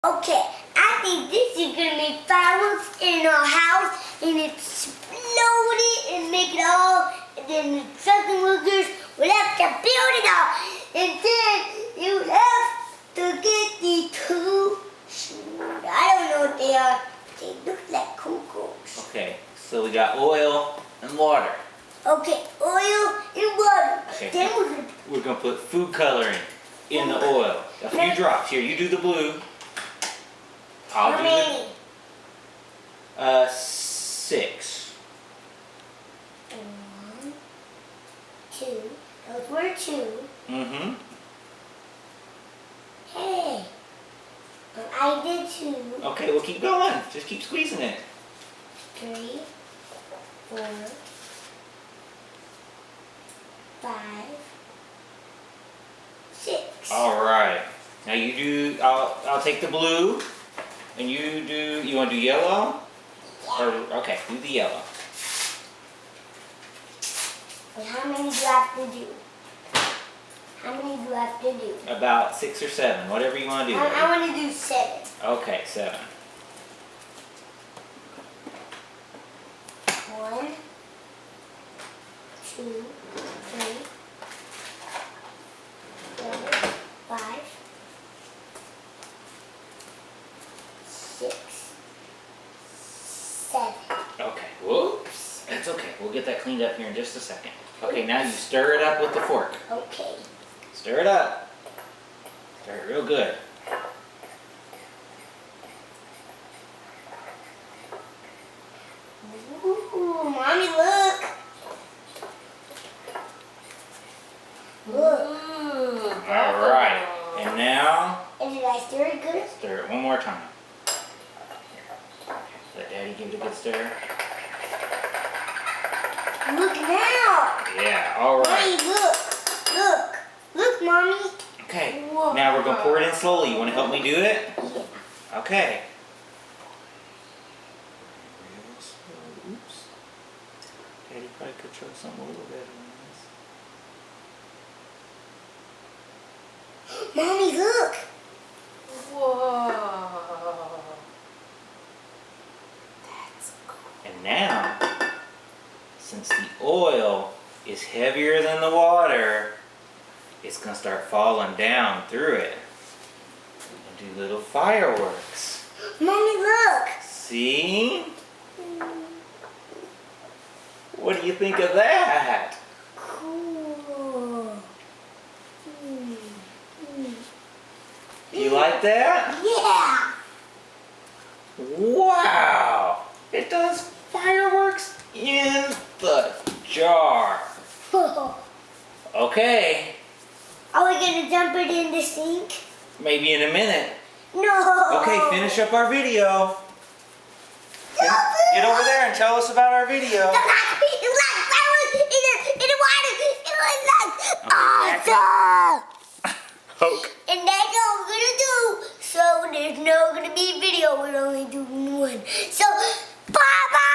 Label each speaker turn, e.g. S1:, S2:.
S1: Okay, I think this is gonna make fireworks in our house and explode it and make it all, and then the trucking workers will have to build it all, and then you have to get the two shoot. I don't know what they are. They look like cuckoos.
S2: Okay, so we got oil and water.
S1: Okay, oil and water.
S2: Okay.
S1: Then
S2: We're gonna put food coloring in the oil. A few drops. Here, you do the blue. I'll
S1: how
S2: do
S1: many?
S2: the 6.
S1: 1, 2. Those were 2.
S2: Mm-hmm.
S1: Hey, I did 2.
S2: Okay, well keep going. Just keep squeezing it.
S1: 3, 4, 5, 6.
S2: All right. Now you do. I'll take the blue, and you do. You want to do yellow? Or okay, do the yellow.
S1: And how many do I have to do? How many do I have to do?
S2: About 6 or 7, whatever you want to do.
S1: I want to do 7.
S2: Okay, 7.
S1: 1, 2, 3, 4, 5, 6, 7.
S2: Okay. Whoops. That's okay. We'll get that cleaned up here in just a second. Okay, now you stir it up with the fork.
S1: Okay.
S2: Stir it up. Stir it real good.
S1: Ooh, Mommy, look. Look.
S2: All right. And now
S1: And did I stir it good?
S2: stir it one more time. Let Daddy give it a good stir.
S1: Look now.
S2: Yeah. All right.
S1: Mommy, look. Look. Look, Mommy.
S2: Okay.
S1: Whoa.
S2: Now we're gonna pour it in slowly. You want to help me do it?
S1: Yeah.
S2: Okay. Real slow. Oops. Daddy probably could throw something a little better than this.
S1: Mommy, look.
S3: Whoa. That's cool.
S2: And now, since the oil is heavier than the water, it's gonna start falling down through it. And do little fireworks.
S1: Mommy, look.
S2: See? What do you think of that?
S1: Cool.
S2: You like that?
S1: Yeah.
S2: Wow! It does fireworks in the jar. Okay,
S1: Are we gonna dump it in the sink?
S2: maybe in a minute.
S1: No.
S2: Okay, finish up our video. Get over there and tell us about our video.
S1: It was like fireworks in the water. It was like
S2: back
S1: awesome.
S2: Okay.
S1: And that's all we're gonna do. So there's no gonna be a video. We're only doing one. So bye bye.